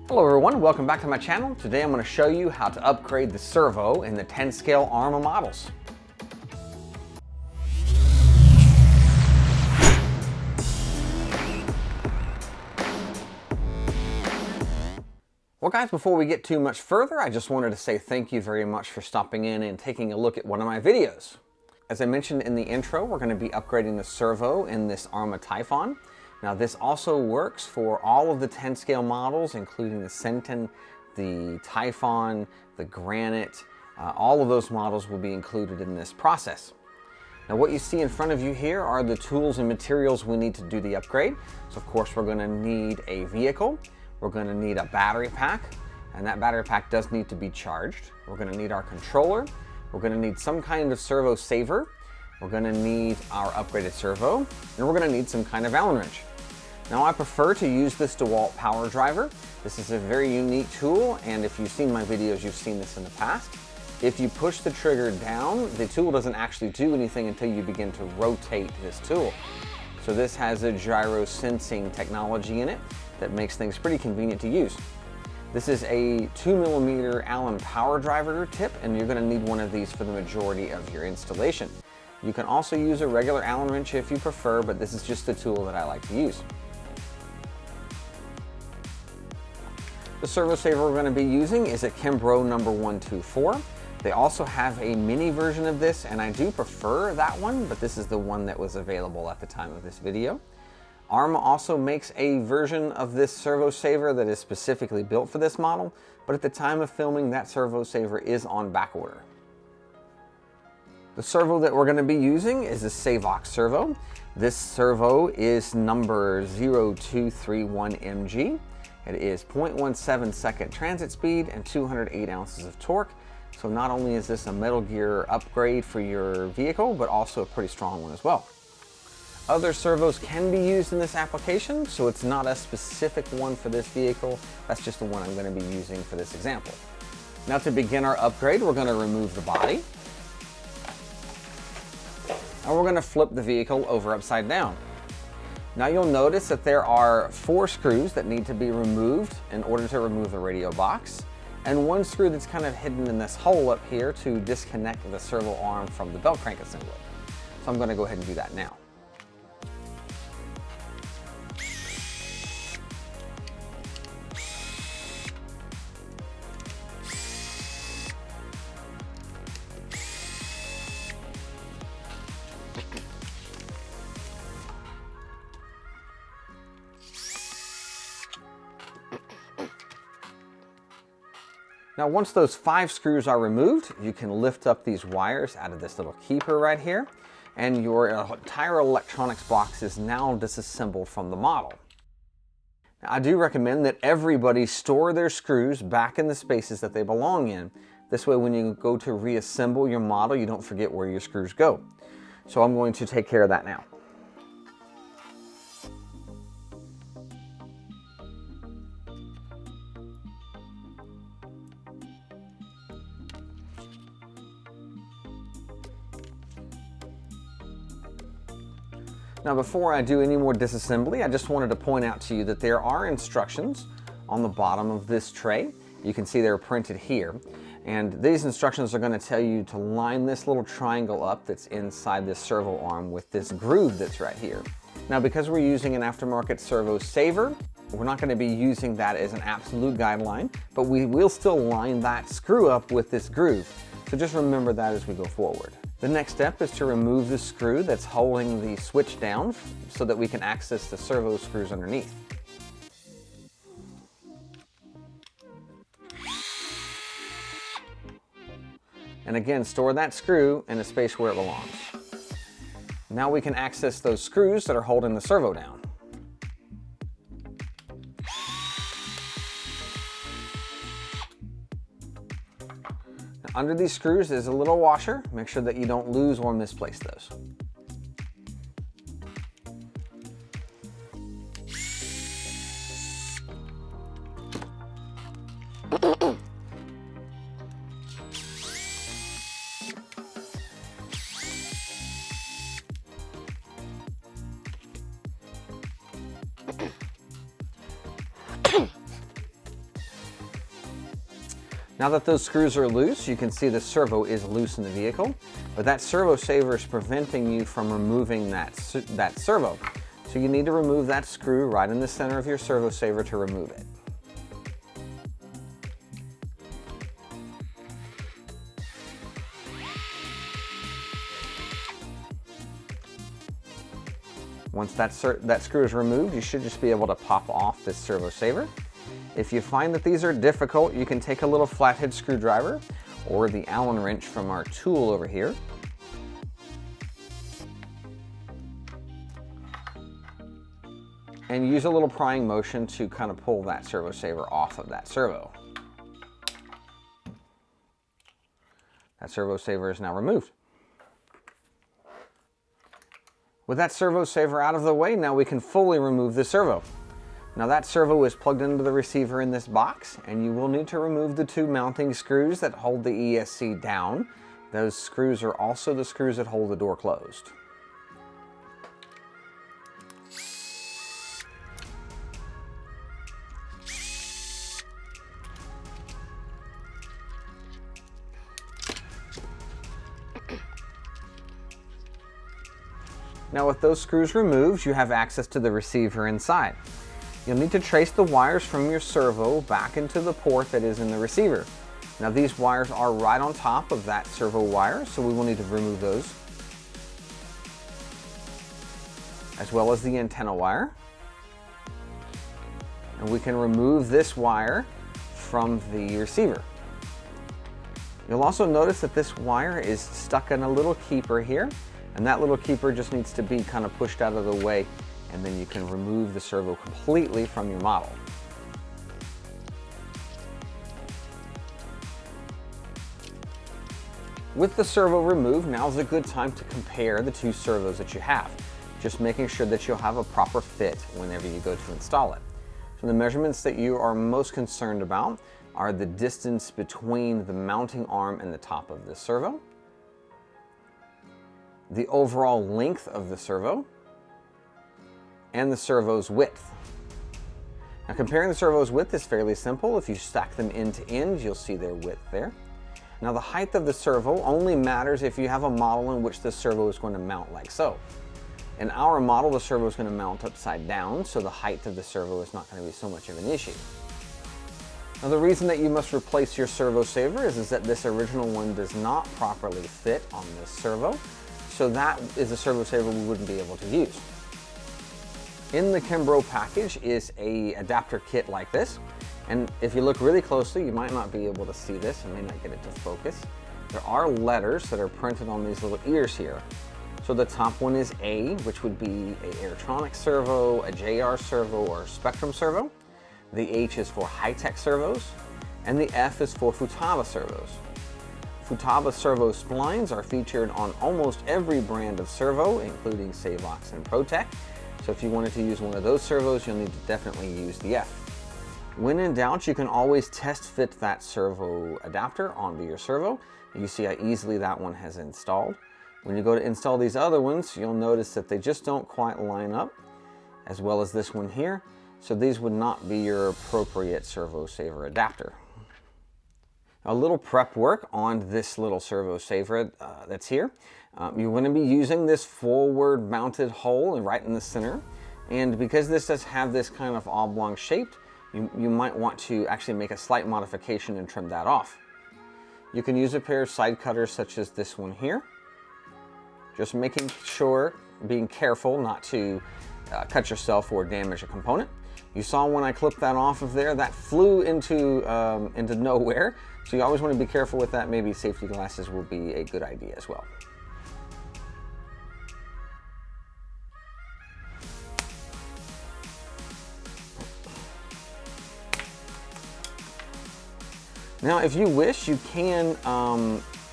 Hello everyone, welcome back to my channel. Today I'm going to show you how to upgrade the servo in the 10 scale Arrma models. Well guys, before we get too much further, I just wanted to say thank you very much for stopping in and taking a look at one of my videos. As I mentioned in the intro, we're going to be upgrading the servo in this Arrma Typhon. Now this also works for all of the 10 scale models, including the Senton, the Typhon, the Granite. All of those models will be included in this process. Now what you see in front of you here are the tools and materials we need to do the upgrade. So of course we're going to need a vehicle, we're going to need a battery pack, and that battery pack does need to be charged. We're going to need our controller, we're going to need some kind of servo saver, we're going to need our upgraded servo, and we're going to need some kind of Allen wrench. Now I prefer to use this DeWalt power driver. This is a very unique tool, and if you've seen my videos, you've seen this in the past. If you push the trigger down, the tool doesn't actually do anything until you begin to rotate this tool. So this has a gyro sensing technology in it that makes things pretty convenient to use. This is a 2mm Allen power driver tip, and you're going to need one of these for the majority of your installation. You can also use a regular Allen wrench if you prefer, but this is just the tool that I like to use. The servo saver we're going to be using is a Kimbrough number 124. They also have a mini version of this, and I do prefer that one, but this is the one that was available at the time of this video. Arrma also makes a version of this servo saver that is specifically built for this model, but at the time of filming, that servo saver is on back order. The servo that we're going to be using is a Savox servo. This servo is number 0231MG. It is 0.17 second transit speed and 208 ounces of torque. So not only is this a Metal Gear upgrade for your vehicle, but also a pretty strong one as well. Other servos can be used in this application, so it's not a specific one for this vehicle. That's just the one I'm going to be using for this example. Now to begin our upgrade, we're going to remove the body. And we're going to flip the vehicle over upside down. Now you'll notice that there are 4 screws that need to be removed in order to remove the radio box, and 1 screw that's kind of hidden in this hole up here to disconnect the servo arm from the belt crank assembly. So I'm going to go ahead and do that now. Now once those 5 screws are removed, you can lift up these wires out of this little keeper right here, and your entire electronics box is now disassembled from the model. Now, I do recommend that everybody store their screws back in the spaces that they belong in. This way when you go to reassemble your model, you don't forget where your screws go. So I'm going to take care of that now. Now before I do any more disassembly, I just wanted to point out to you that there are instructions on the bottom of this tray. You can see they're printed here. And these instructions are going to tell you to line this little triangle up that's inside this servo arm with this groove that's right here. Now because we're using an aftermarket servo saver, we're not going to be using that as an absolute guideline, but we will still line that screw up with this groove. So just remember that as we go forward. The next step is to remove the screw that's holding the switch down so that we can access the servo screws underneath. And again, store that screw in a space where it belongs. Now we can access those screws that are holding the servo down. Under these screws is a little washer. Make sure that you don't lose or misplace those. Now that those screws are loose, you can see the servo is loose in the vehicle, but that servo saver is preventing you from removing that servo. So you need to remove that screw right in the center of your servo saver to remove it. Once that screw is removed, you should just be able to pop off this servo saver. If you find that these are difficult, you can take a little flathead screwdriver or the Allen wrench from our tool over here. And use a little prying motion to kind of pull that servo saver off of that servo. That servo saver is now removed. With that servo saver out of the way, now we can fully remove the servo. Now that servo is plugged into the receiver in this box, and you will need to remove the two mounting screws that hold the ESC down. Those screws are also the screws that hold the door closed. Now with those screws removed, you have access to the receiver inside. You'll need to trace the wires from your servo back into the port that is in the receiver. Now these wires are right on top of that servo wire, so we will need to remove those, as well as the antenna wire. And we can remove this wire from the receiver. You'll also notice that this wire is stuck in a little keeper here, and that little keeper just needs to be kind of pushed out of the way, and then you can remove the servo completely from your model. With the servo removed, now's a good time to compare the two servos that you have, just making sure that you'll have a proper fit whenever you go to install it. So the measurements that you are most concerned about are the distance between the mounting arm and the top of the servo, the overall length of the servo, and the servo's width. Now comparing the servo's width is fairly simple. If you stack them end to end, you'll see their width there. Now the height of the servo only matters if you have a model in which the servo is going to mount like so. In our model, the servo is going to mount upside down, so the height of the servo is not going to be so much of an issue. Now the reason that you must replace your servo saver is that this original one does not properly fit on this servo, so that is a servo saver we wouldn't be able to use. In the Kimbrough package is a adapter kit like this, and if you look really closely, you might not be able to see this and may not get it to focus. There are letters that are printed on these little ears here. So the top one is A, which would be a Airtronic servo, a JR servo, or a Spectrum servo. The H is for high-tech servos, and the F is for Futaba servos. Futaba servo splines are featured on almost every brand of servo, including Savox and ProTech. So if you wanted to use one of those servos, you'll need to definitely use the F. When in doubt, you can always test fit that servo adapter onto your servo. You see how easily that one has installed. When you go to install these other ones, you'll notice that they just don't quite line up, as well as this one here. So these would not be your appropriate servo saver adapter. A little prep work on this little servo saver that's here. You're going to be using this forward mounted hole right in the center, and because this does have this kind of oblong shape, you might want to actually make a slight modification and trim that off. You can use a pair of side cutters such as this one here, just making sure, being careful not to cut yourself or damage a component. You saw when I clipped that off of there, that flew into nowhere. So you always want to be careful with that. Maybe safety glasses will be a good idea as well. Now, if you wish, you can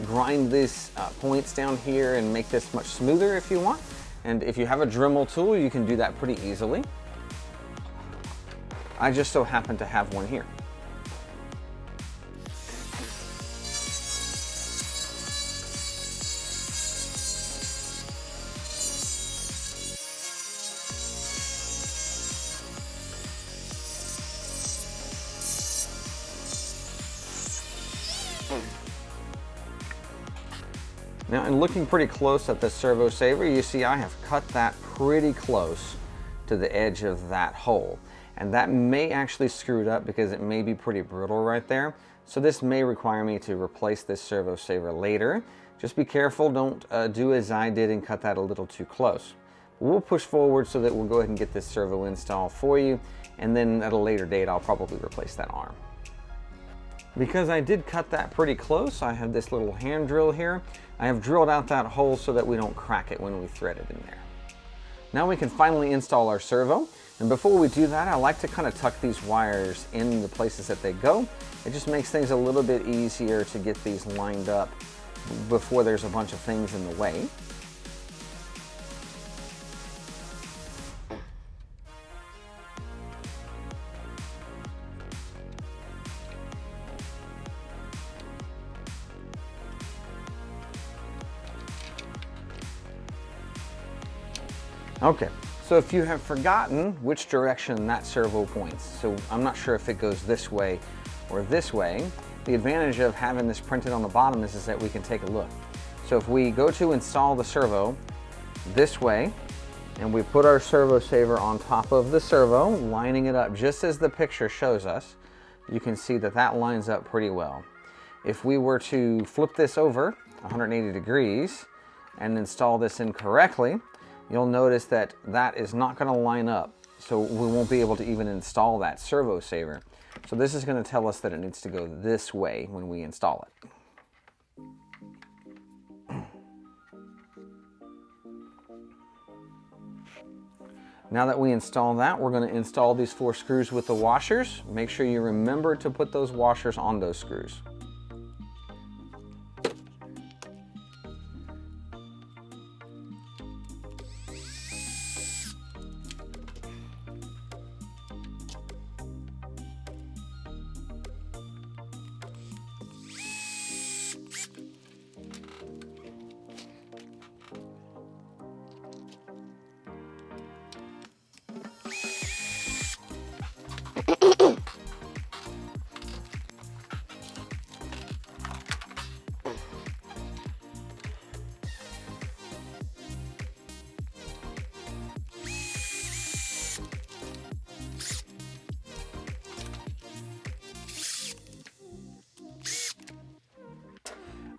grind these points down here and make this much smoother if you want. And if you have a Dremel tool, you can do that pretty easily. I just so happen to have one here. Now, in looking pretty close at the servo saver, you see I have cut that pretty close to the edge of that hole. And that may actually screw it up because it may be pretty brittle right there. So this may require me to replace this servo saver later. Just be careful, don't do as I did and cut that a little too close. We'll push forward so that we'll go ahead and get this servo installed for you, and then at a later date I'll probably replace that arm. Because I did cut that pretty close, I have this little hand drill here. I have drilled out that hole so that we don't crack it when we thread it in there. Now we can finally install our servo, and before we do that I like to kind of tuck these wires in the places that they go. It just makes things a little bit easier to get these lined up before there's a bunch of things in the way. Okay, so if you have forgotten which direction that servo points, so I'm not sure if it goes this way or this way, the advantage of having this printed on the bottom is that we can take a look. So if we go to install the servo this way, and we put our servo saver on top of the servo, lining it up just as the picture shows us, you can see that that lines up pretty well. If we were to flip this over 180 degrees and install this incorrectly, you'll notice that that is not going to line up, so we won't be able to even install that servo saver. So this is going to tell us that it needs to go this way when we install it. Now that we install that, we're going to install these 4 screws with the washers. Make sure you remember to put those washers on those screws.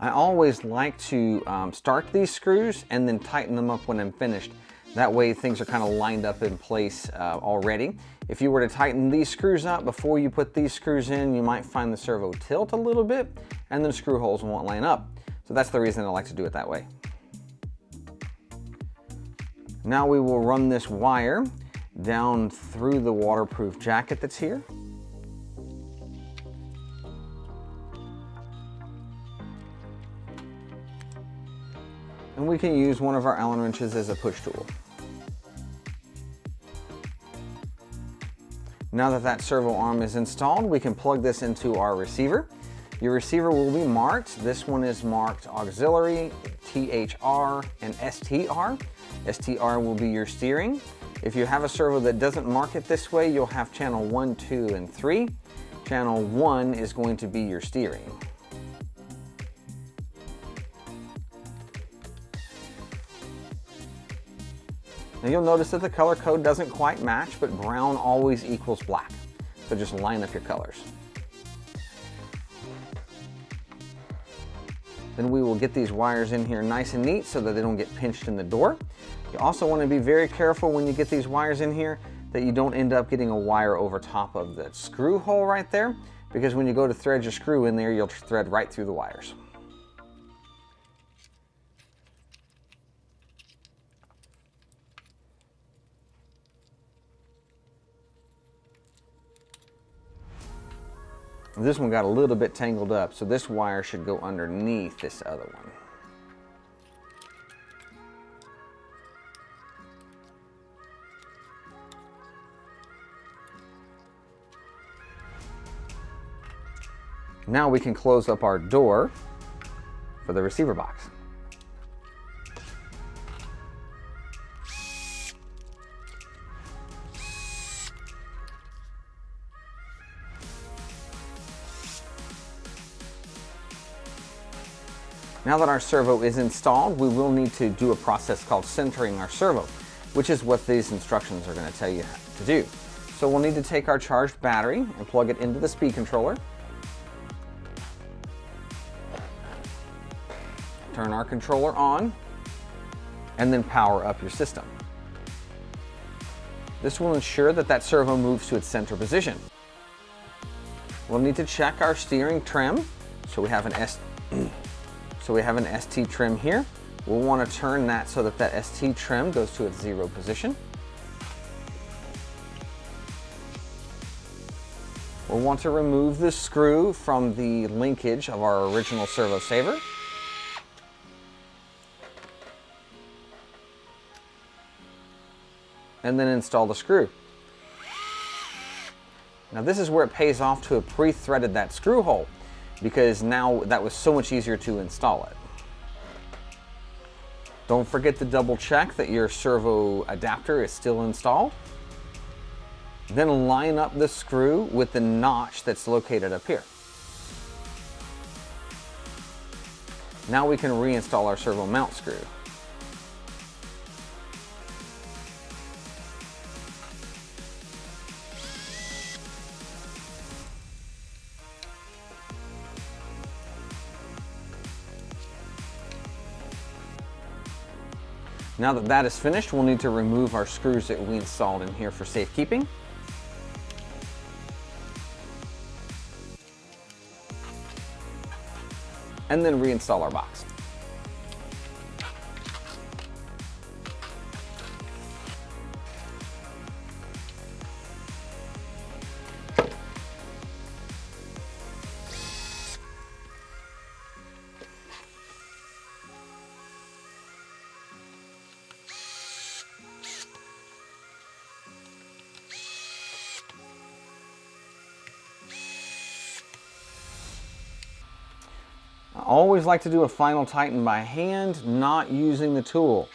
I always like to start these screws and then tighten them up when I'm finished. That way things are kind of lined up in place already. If you were to tighten these screws up before you put these screws in, you might find the servo tilt a little bit and then screw holes won't line up. So that's the reason I like to do it that way. Now we will run this wire down through the waterproof jacket that's here. And we can use one of our Allen wrenches as a push tool. Now that that servo arm is installed, we can plug this into our receiver. Your receiver will be marked. This one is marked auxiliary, THR, and STR. STR will be your steering. If you have a servo that doesn't mark it this way, you'll have channel 1, 2, and 3. Channel 1 is going to be your steering. Now you'll notice that the color code doesn't quite match, but brown always equals black. So just line up your colors. Then we will get these wires in here nice and neat so that they don't get pinched in the door. You also want to be very careful when you get these wires in here that you don't end up getting a wire over top of the screw hole right there, because when you go to thread your screw in there, you'll thread right through the wires. This one got a little bit tangled up, so this wire should go underneath this other one. Now we can close up our door for the receiver box. Now that our servo is installed, we will need to do a process called centering our servo, which is what these instructions are going to tell you to do. So we'll need to take our charged battery and plug it into the speed controller. Turn our controller on, and then power up your system. This will ensure that that servo moves to its center position. We'll need to check our steering trim. So we have an ST trim here. We'll want to turn that so that that ST trim goes to its 0 position. We'll want to remove the screw from the linkage of our original servo saver. And then install the screw. Now this is where it pays off to have pre-threaded that screw hole, because now that was so much easier to install it. Don't forget to double check that your servo adapter is still installed. Then line up the screw with the notch that's located up here. Now we can reinstall our servo mount screw. Now that that is finished, we'll need to remove our screws that we installed in here for safekeeping. And then reinstall our box. I always like to do a final tighten by hand, not using the tool.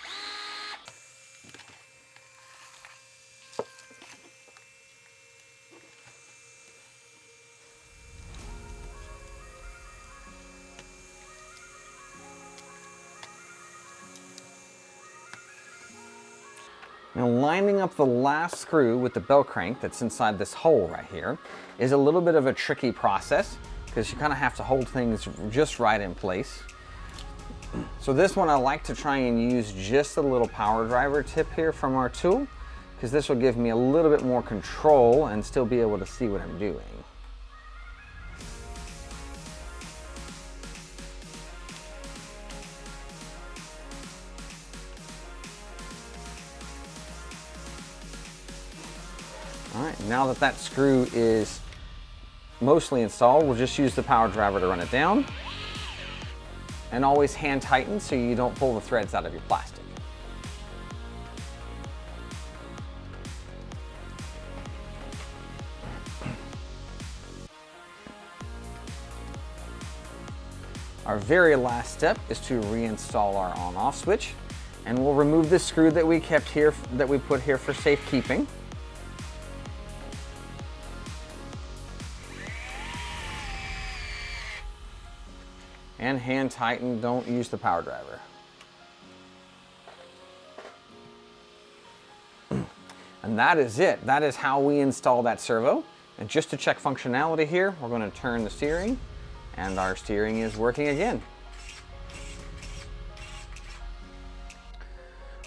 Now lining up the last screw with the bell crank that's inside this hole right here is a little bit of a tricky process, because you kind of have to hold things just right in place. So this one I like to try and use just a little power driver tip here from our tool, because this will give me a little bit more control and still be able to see what I'm doing. All right, now that that screw is mostly installed, we'll just use the power driver to run it down. And always hand tighten so you don't pull the threads out of your plastic. Our very last step is to reinstall our on-off switch, and we'll remove this screw that we kept here, that we put here for safekeeping. And hand tighten, don't use the power driver. And that is it. That is how we install that servo. And just to check functionality here, we're going to turn the steering, and our steering is working again.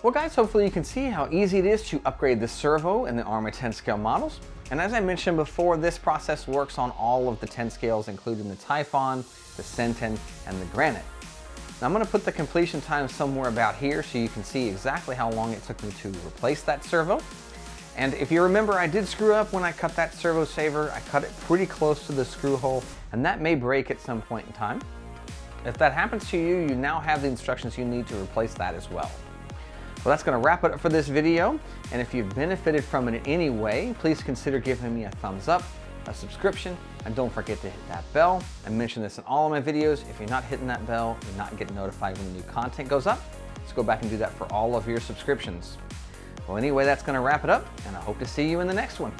Well guys, hopefully you can see how easy it is to upgrade the servo in the Arrma 10 scale models. And as I mentioned before, this process works on all of the 10 scales, including the Typhon, the Senton, and the Granite. Now I'm going to put the completion time somewhere about here so you can see exactly how long it took me to replace that servo. And if you remember, I did screw up when I cut that servo saver. I cut it pretty close to the screw hole, and that may break at some point in time. If that happens to you, you now have the instructions you need to replace that as well. Well, that's going to wrap it up for this video, and if you've benefited from it in any way, please consider giving me a thumbs up, a subscription, and don't forget to hit that bell. I mention this in all of my videos. If you're not hitting that bell, you're not getting notified when the new content goes up. So go back and do that for all of your subscriptions. Well, anyway, that's going to wrap it up, and I hope to see you in the next one.